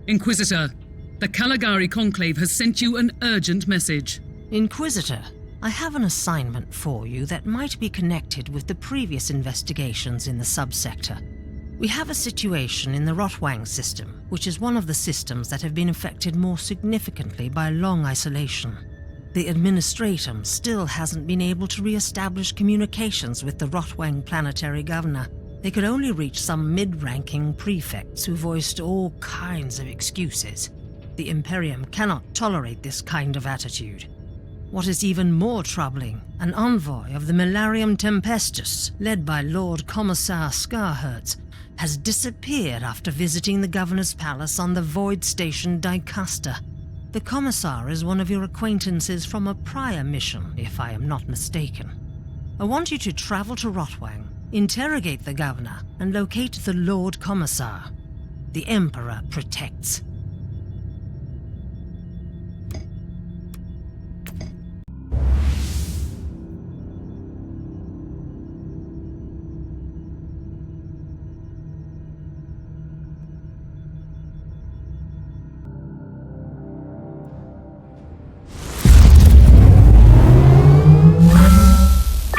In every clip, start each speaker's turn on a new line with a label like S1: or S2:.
S1: Inquisitor, the Caligari Conclave has sent you an urgent message.
S2: Inquisitor, I have an assignment for you that might be connected with the previous investigations in the subsector. We have a situation in the Rotwang system, which is one of the systems that have been affected more significantly by long isolation. The Administratum still hasn't been able to re-establish communications with the Rotwang planetary governor. They could only reach some mid-ranking prefects who voiced all kinds of excuses. The Imperium cannot tolerate this kind of attitude. What is even more troubling, an envoy of the Milarium Tempestus, led by Lord Commissar Scarhertz, has disappeared after visiting the Governor's Palace on the Void Station Dicaster. The Commissar is one of your acquaintances from a prior mission, if I am not mistaken. I want you to travel to Rotwang, interrogate the Governor, and locate the Lord Commissar. The Emperor protects.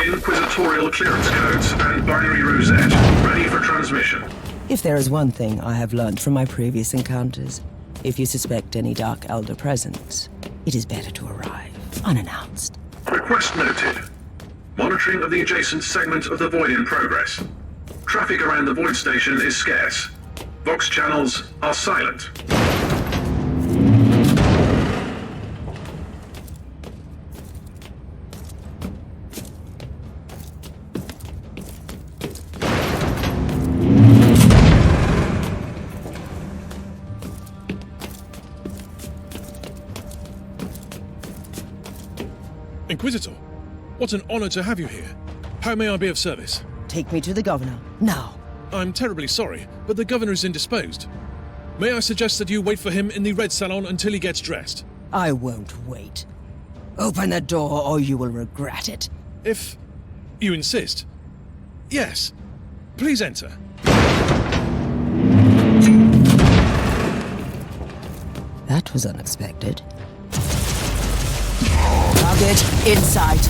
S3: Inquisitorial clearance codes and binary rosette ready for transmission.
S4: If there is one thing I have learned from my previous encounters, if you suspect any Dark Elder presence, it is better to arrive unannounced.
S3: Request noted. Monitoring of the adjacent segment of the Void in progress. Traffic around the Void station is scarce. Vox channels are silent.
S5: Inquisitor, what an honor to have you here. How may I be of service?
S4: Take me to the Governor, now.
S5: I'm terribly sorry, but the Governor is indisposed. May I suggest that you wait for him in the Red Salon until he gets dressed?
S4: I won't wait. Open the door or you will regret it.
S5: If you insist. Yes. Please enter.
S4: That was unexpected. Target in sight.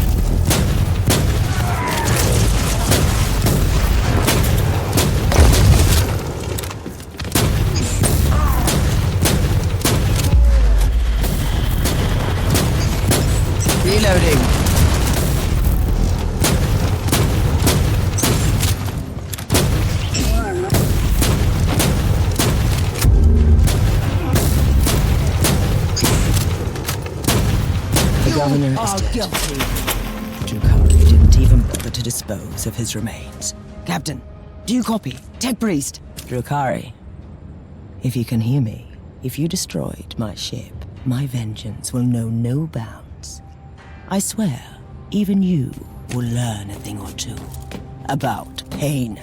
S4: Reloading. The Governor is dead. Guilty. Drukhari didn't even bother to dispose of his remains. Captain, do you copy? Tech Priest. Drukhari, if you can hear me, if you destroyed my ship, my vengeance will know no bounds. I swear, even you will learn a thing or two about pain.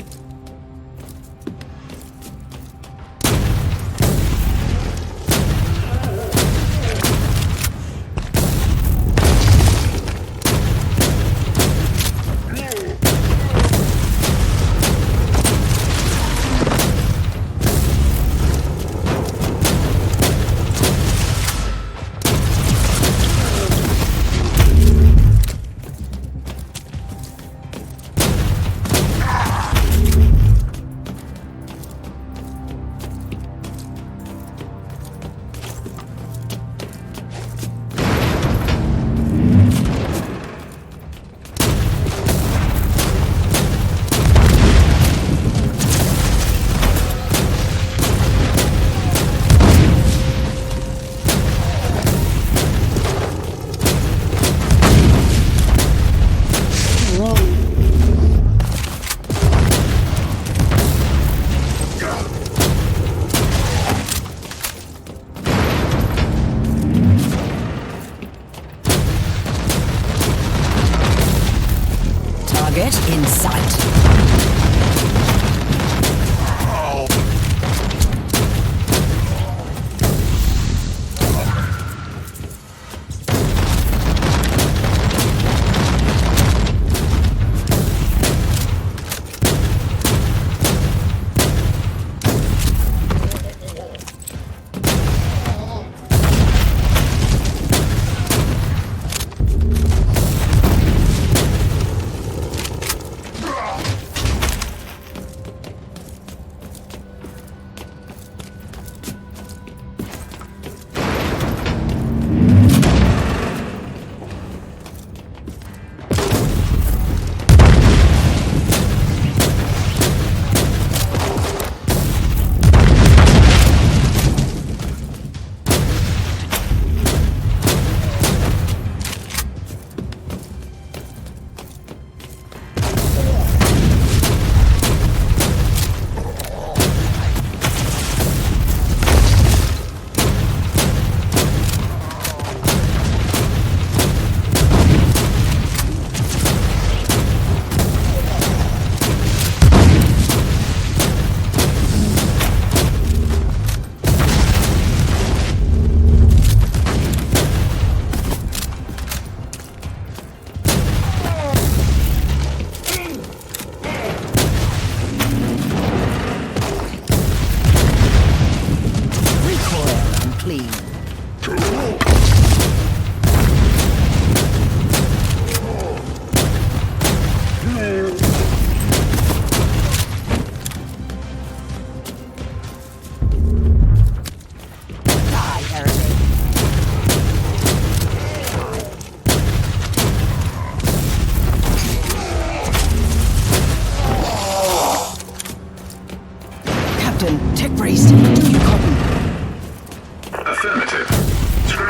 S4: Target in sight.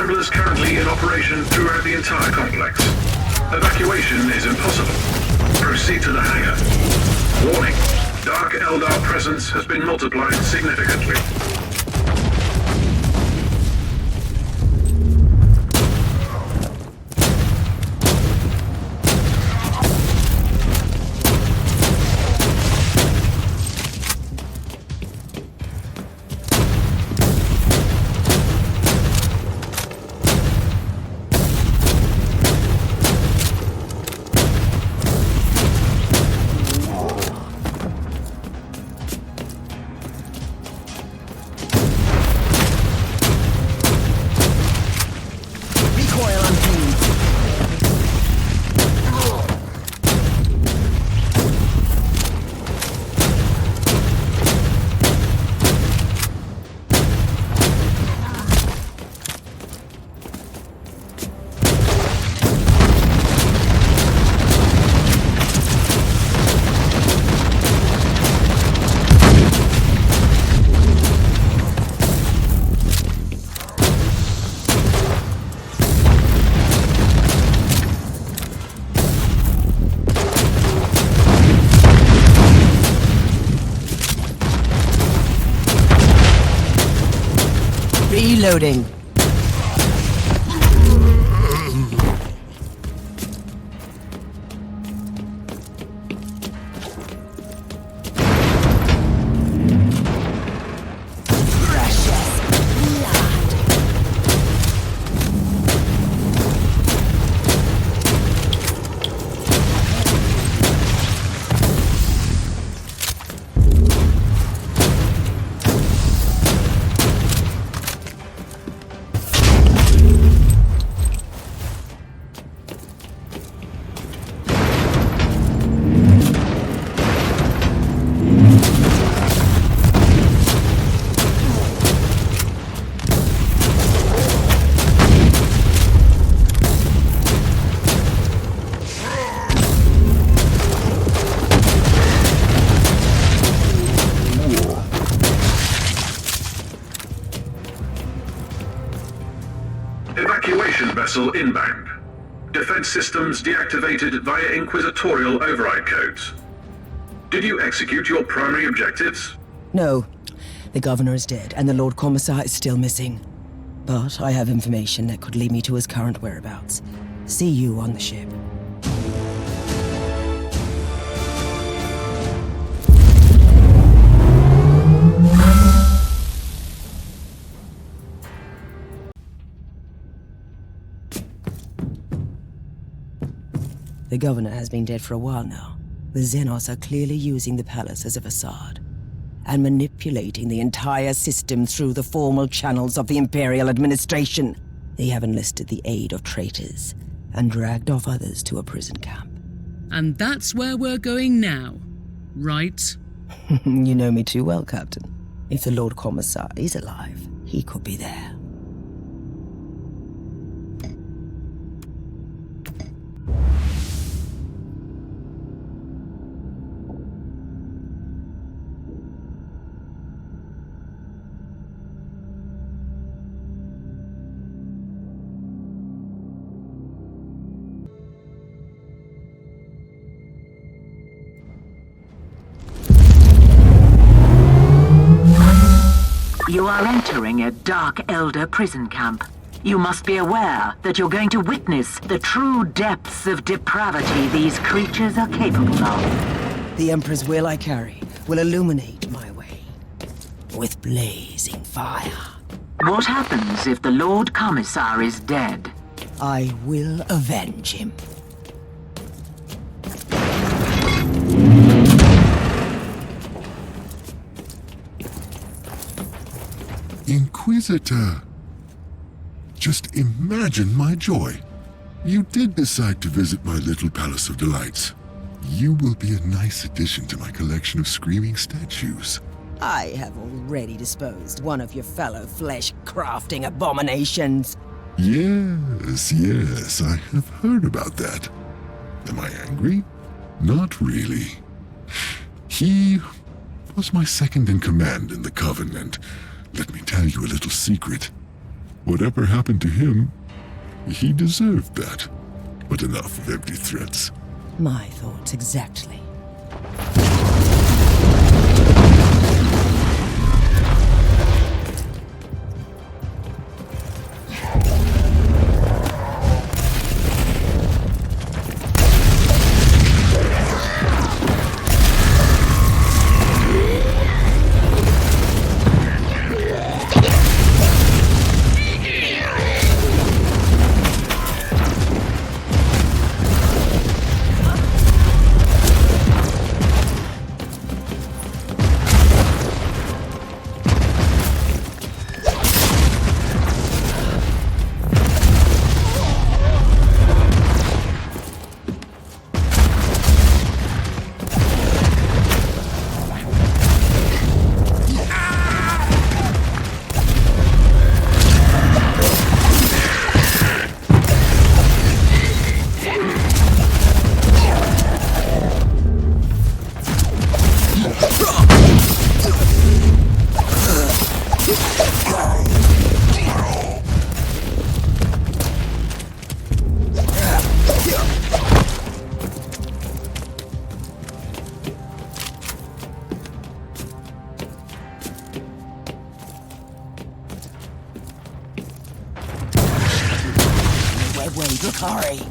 S3: Scramblers currently in operation throughout the entire complex. Evacuation is impossible. Proceed to the hangar. Warning. Dark Eldar presence has been multiplied significantly.
S4: Reloading.
S3: Evacuation vessel inbound. Defense systems deactivated via inquisitorial override codes. Did you execute your primary objectives?
S4: No. The governor is dead, and the Lord Commissar is still missing. But I have information that could lead me to his current whereabouts. See you on the ship. The governor has been dead for a while now. The Xenos are clearly using the palace as a facade and manipulating the entire system through the formal channels of the Imperial administration. They have enlisted the aid of traitors and dragged off others to a prison camp.
S1: And that's where we're going now, right?
S4: You know me too well, Captain. If the Lord Commissar is alive, he could be there.
S6: You are entering a Dark Elder prison camp. You must be aware that you're going to witness the true depths of depravity these creatures are capable of.
S4: The Emperor's will I carry will illuminate my way with blazing fire.
S6: What happens if the Lord Commissar is dead?
S4: I will avenge him.
S7: Inquisitor. Just imagine my joy. You did decide to visit my little Palace of Delights. You will be a nice addition to my collection of screaming statues.
S4: I have already disposed one of your fellow flesh-crafting abominations.
S7: Yes, I have heard about that. Am I angry? Not really. He was my second in command in the Covenant. Let me tell you a little secret. Whatever happened to him, he deserved that. But enough of empty threats.
S4: My thoughts exactly. Way, Drukhari!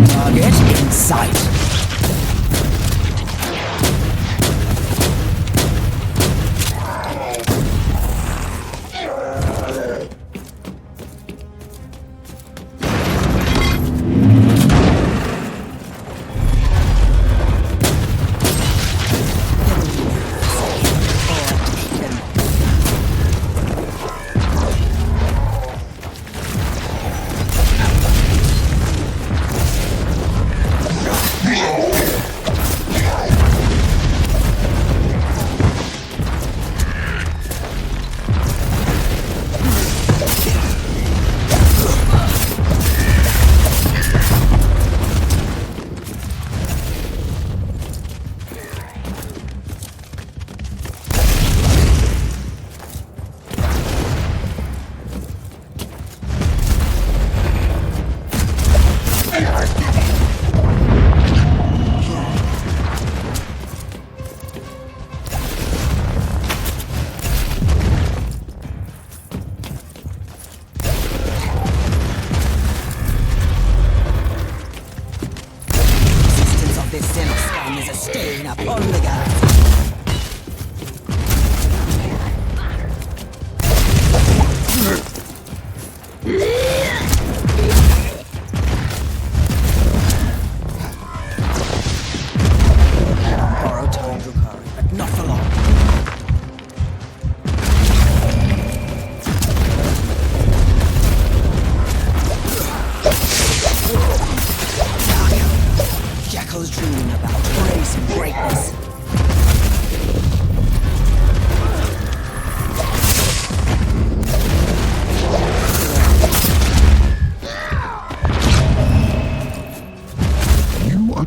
S4: Target in sight.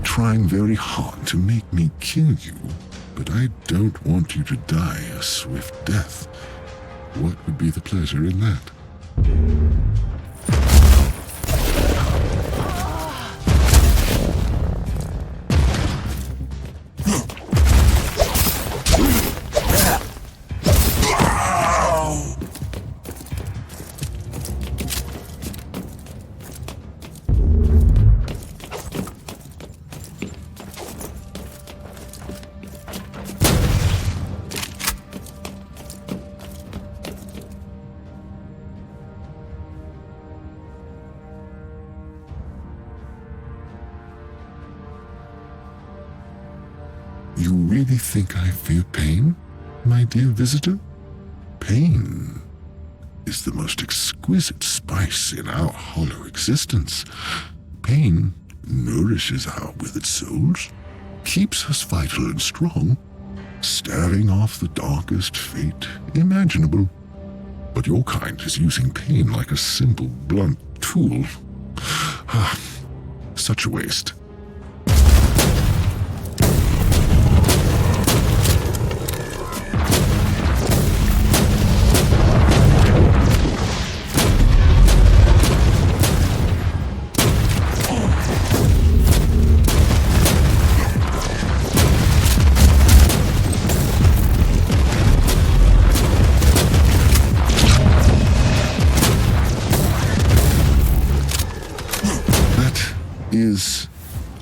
S7: Trying very hard to make me kill you, but I don't want you to die a swift death. What would be the pleasure in that? You really think I fear pain, my dear visitor? Pain is the most exquisite spice in our hollow existence. Pain nourishes our withered souls, keeps us vital and strong, staving off the darkest fate imaginable. But your kind is using pain like a simple, blunt tool. Such a waste. Is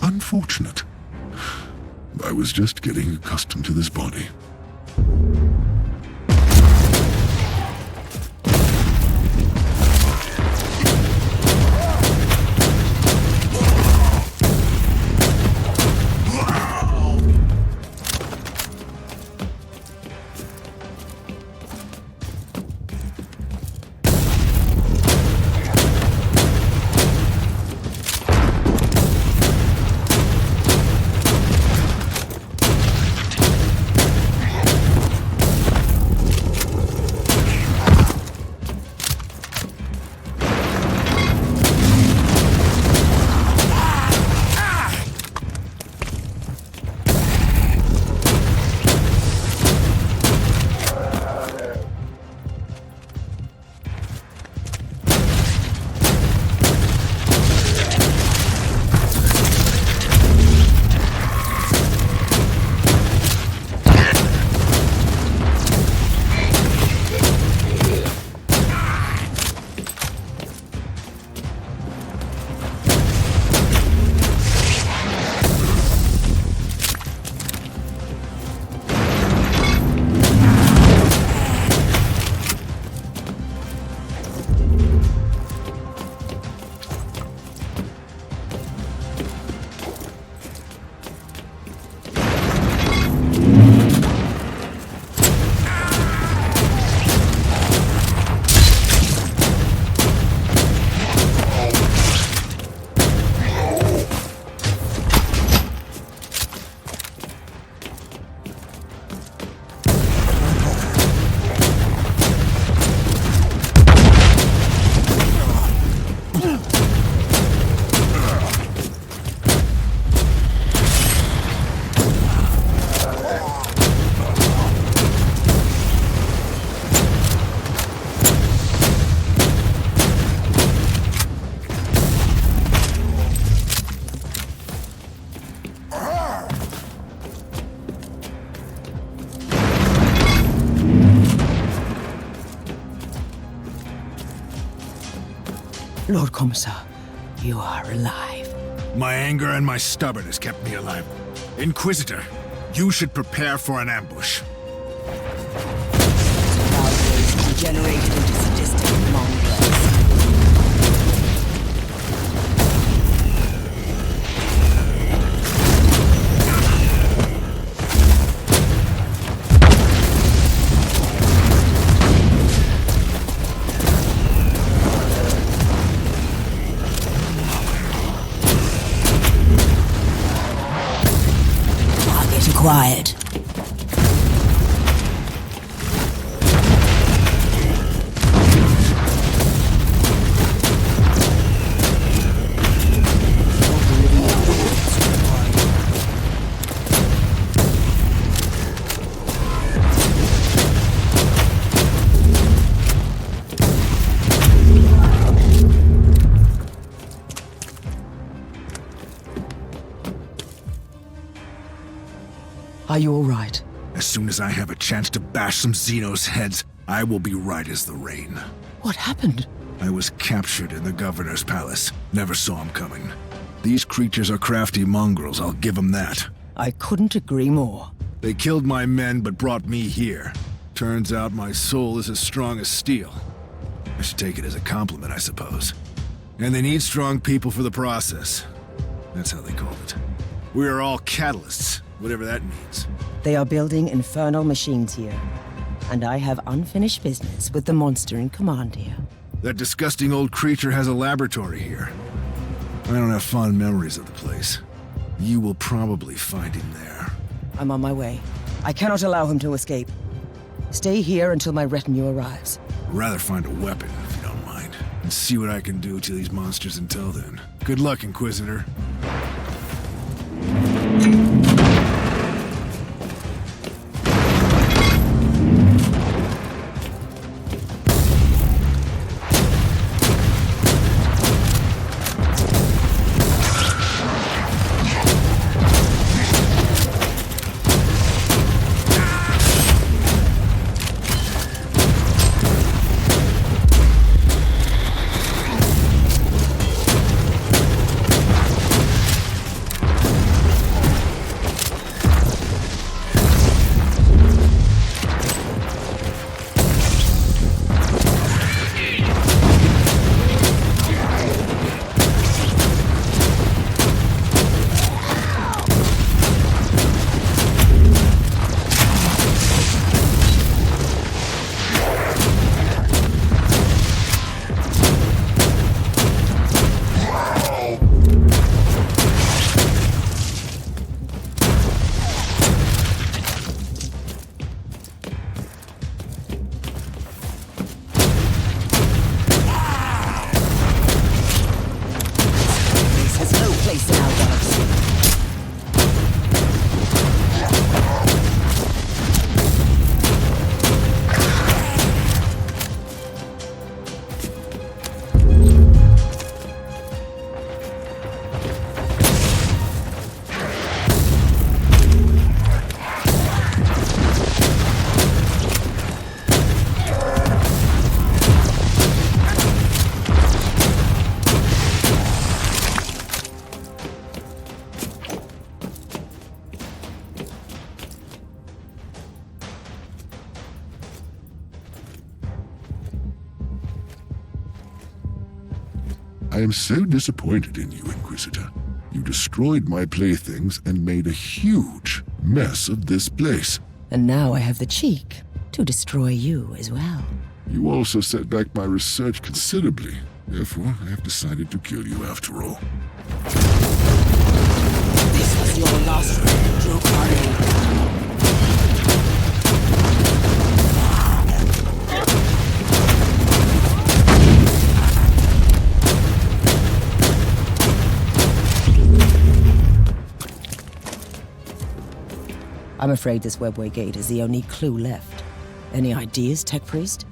S7: unfortunate. I was just getting accustomed to this body.
S4: Lord Commissar, you are alive.
S8: My anger and my stubbornness kept me alive. Inquisitor, you should prepare for an ambush.
S4: Outrage degenerated into sadistic mongrels.
S9: Quiet.
S4: Are you all right?
S8: As soon as I have a chance to bash some Xenos' heads, I will be right as the rain.
S4: What happened?
S8: I was captured in the governor's palace. Never saw him coming. These creatures are crafty mongrels, I'll give them that.
S4: I couldn't agree more.
S8: They killed my men but brought me here. Turns out my soul is as strong as steel. I should take it as a compliment, I suppose. And they need strong people for the process. That's how they call it. We are all catalysts. whatever that means.
S4: They are building infernal machines here, and I have unfinished business with the monster in command here.
S8: That disgusting old creature has a laboratory here. I don't have fond memories of the place. You will probably find him there.
S4: I'm on my way. I cannot allow him to escape. Stay here until my retinue arrives.
S8: I'd rather find a weapon, if you don't mind, and see what I can do to these monsters until then. Good luck, Inquisitor.
S7: I am so disappointed in you, Inquisitor. You destroyed my playthings and made a huge mess of this place.
S4: And now I have the cheek to destroy you as well.
S7: You also set back my research considerably. Therefore, I have decided to kill you after all.
S4: This was your last Drukhari. I'm afraid this webway gate is the only clue left. Any ideas, Tech Priest?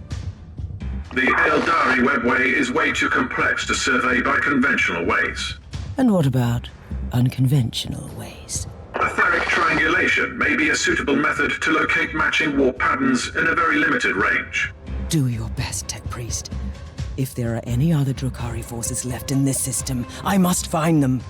S3: The Eldari webway is way too complex to survey by conventional ways.
S4: And what about unconventional ways?
S3: Etheric triangulation may be a suitable method to locate matching warp patterns in a very limited range.
S4: Do your best, Tech Priest. If there are any other Drukhari forces left in this system, I must find them.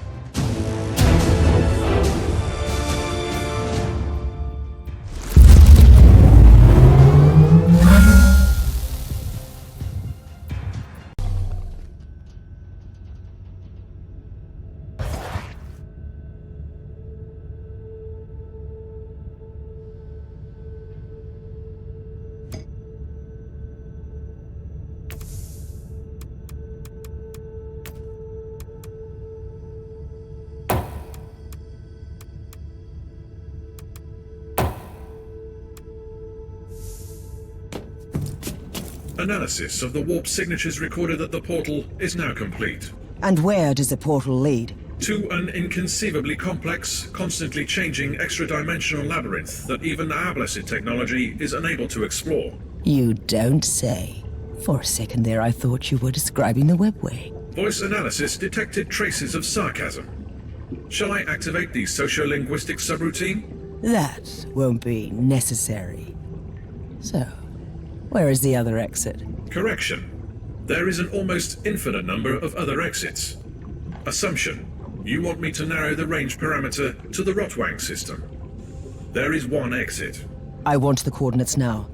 S3: Analysis of the warp signatures recorded at the portal is now complete.
S4: And where does the portal lead?
S3: To an inconceivably complex, constantly changing extra-dimensional labyrinth that even our blessed technology is unable to explore.
S4: You don't say. For a second there, I thought you were describing the webway.
S3: Voice analysis detected traces of sarcasm. Shall I activate the sociolinguistic subroutine?
S4: That won't be necessary. So, where is the other exit?
S3: Correction. There is an almost infinite number of other exits. Assumption. You want me to narrow the range parameter to the Rotwang system. There is one exit.
S4: I want the coordinates now.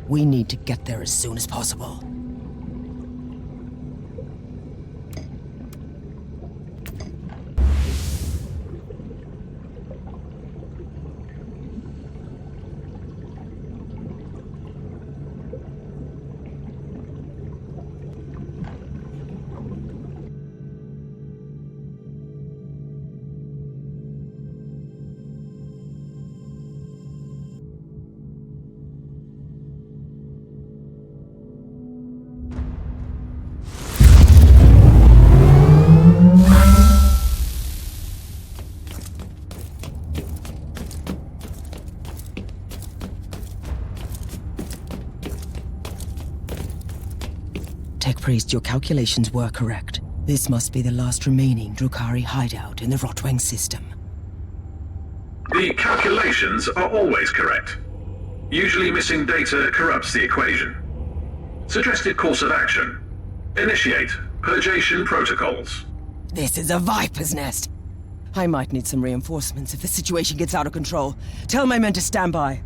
S4: We need to get there as soon as possible. Priest, your calculations were correct. This must be the last remaining Drukhari hideout in the Rotwang system.
S3: The calculations are always correct. Usually missing data corrupts the equation. Suggested course of action. Initiate purgation protocols.
S4: This is a viper's nest. I might need some reinforcements if the situation gets out of control. Tell my men to stand by.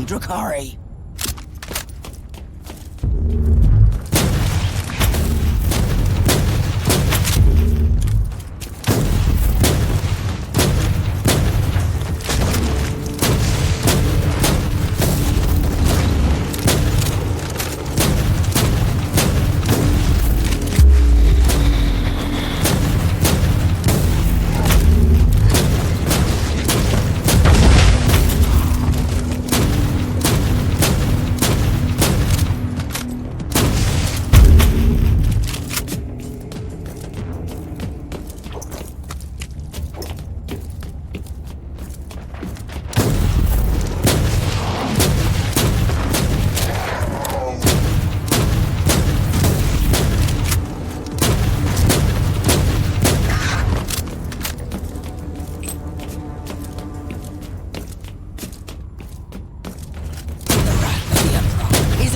S4: Drukhari.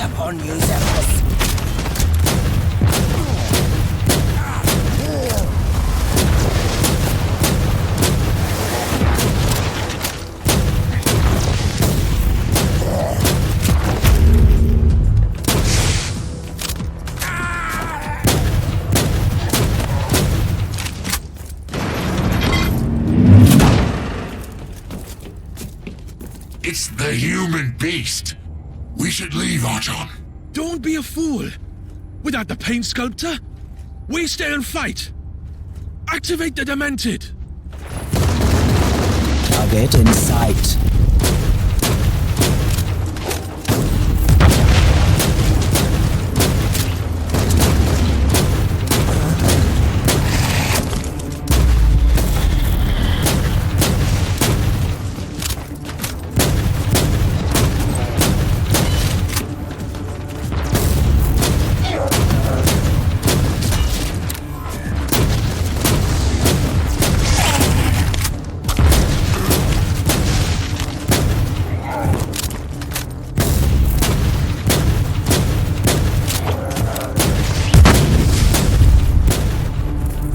S4: Upon you, Zephyrus.
S7: It's the human beast. We should leave, Archon.
S5: Don't be a fool! Without the Pain Sculptor, we stay and fight! Activate the Demented!
S4: Target in sight.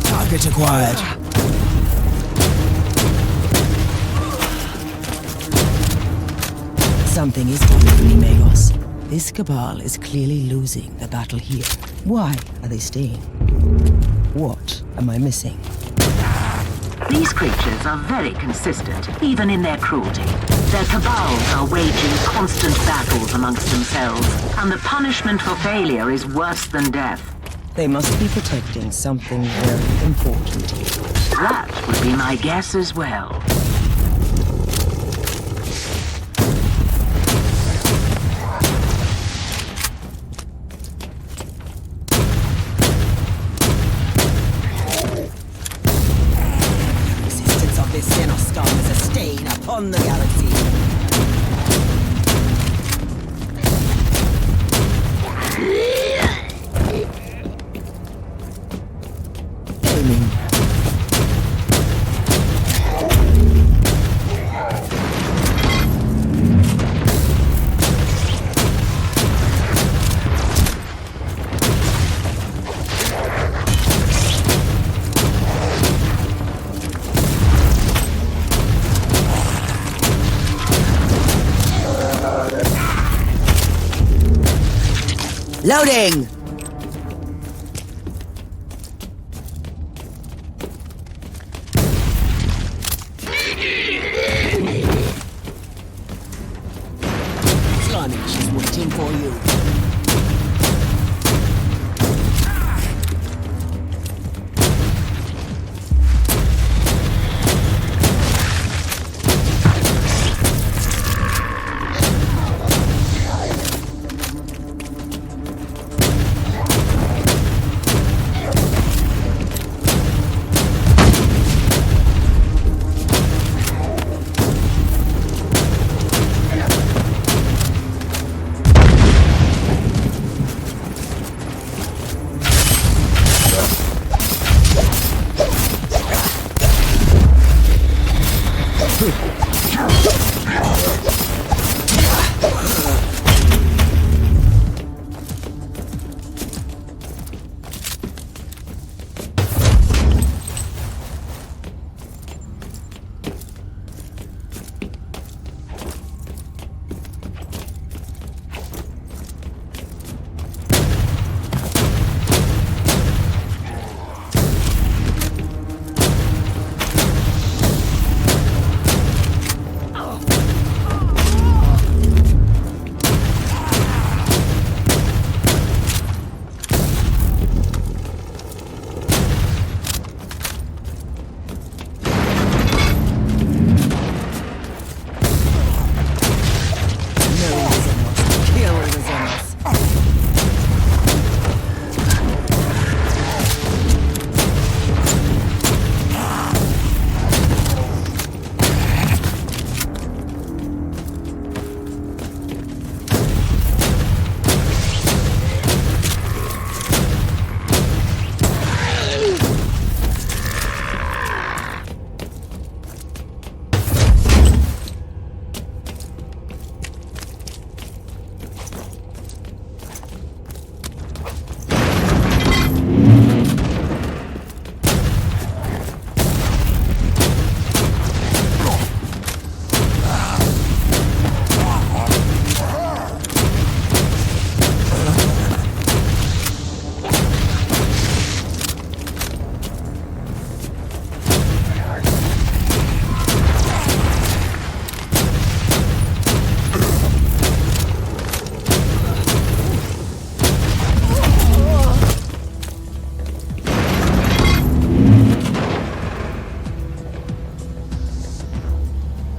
S4: Target acquired. Something is coming, Magos. This cabal is clearly losing the battle here. Why are they staying? What am I missing?
S6: These creatures are very consistent, even in their cruelty. Their cabals are waging constant battles amongst themselves, and the punishment for failure is worse than death.
S4: They must be protecting something very important here.
S6: That would be my guess as well.
S4: The existence of this Xenostorm is a stain upon the galaxy. Aiming. Loading! Slaanesh is waiting for you.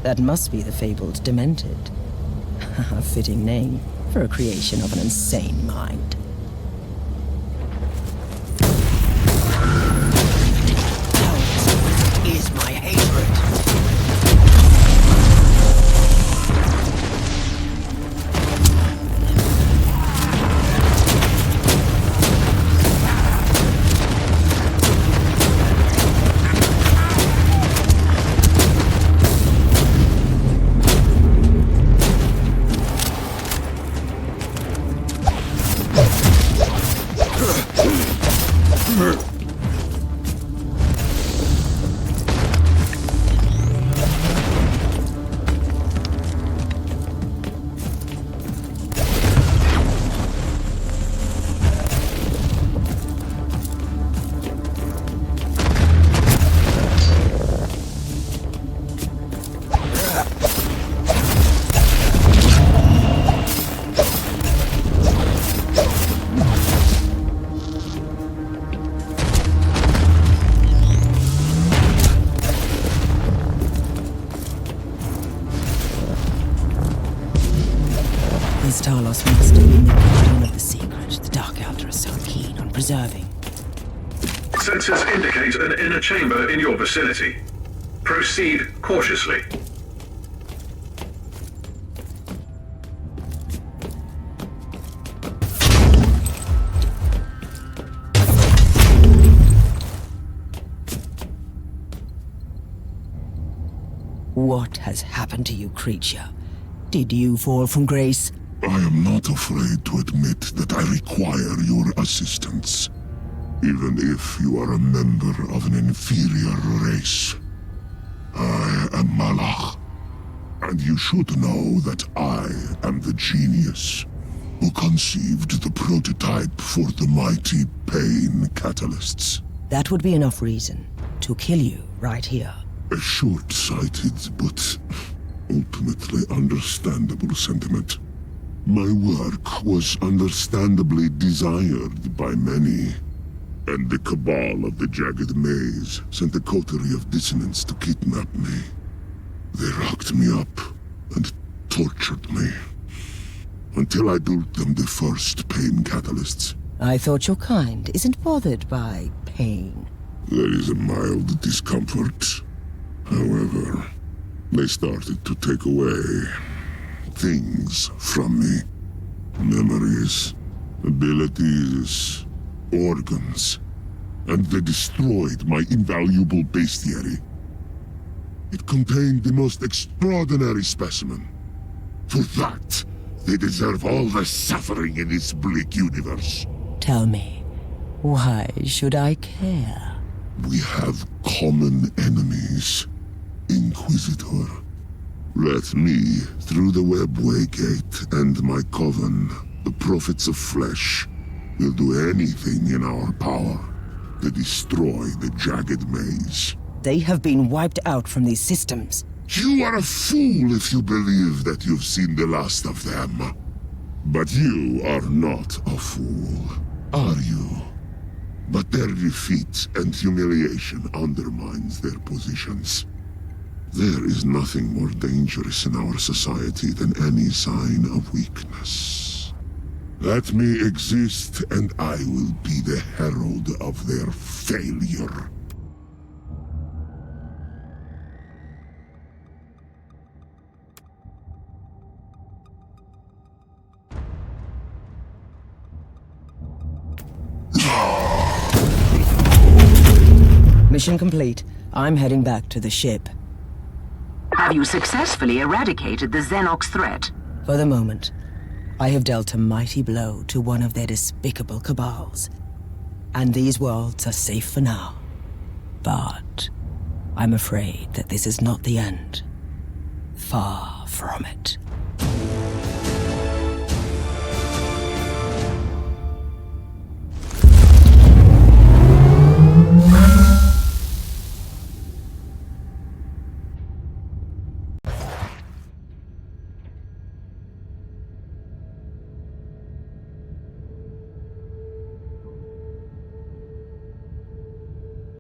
S4: That must be the fabled Demented. A fitting name for a creation of an insane mind. Doubt is my hatred. Talos must have been the guardian of the secret the Dark Elder is so keen on preserving.
S3: Sensors indicate an inner chamber in your vicinity. Proceed cautiously.
S4: What has happened to you, creature? Did you fall from grace?
S7: I am not afraid to admit that I require your assistance, even if you are a member of an inferior race. I am Malach, and you should know that I am the genius. who conceived the prototype for the mighty pain catalysts.
S4: That would be enough reason to kill you right here.
S7: A short-sighted but ultimately understandable sentiment. My work was understandably desired by many, and the cabal of the Jagged Maze sent a coterie of dissonants to kidnap me. They locked me up and tortured me, until I built them the first pain catalysts.
S4: I thought your kind isn't bothered by pain.
S7: There is a mild discomfort. However, they started to take away things from me. Memories, abilities, organs, and they destroyed my invaluable bestiary. It contained the most extraordinary specimen. For that, they deserve all the suffering in this bleak universe.
S4: Tell me, why should I care?
S7: We have common enemies, Inquisitor. Let me, through the webway gate and my coven, the prophets of flesh, will do anything in our power to destroy the Jagged Maze.
S4: They have been wiped out from these systems.
S7: You are a fool if you believe that you've seen the last of them. But you are not a fool, are you? But their defeat and humiliation undermines their positions. There is nothing more dangerous in our society than any sign of weakness. Let me exist, and I will be the herald of their failure.
S4: Mission complete. I'm heading back to the ship.
S6: Have you successfully eradicated the Xenox threat?
S4: For the moment, I have dealt a mighty blow to one of their despicable cabals. And these worlds are safe for now. But I'm afraid that this is not the end. Far from it.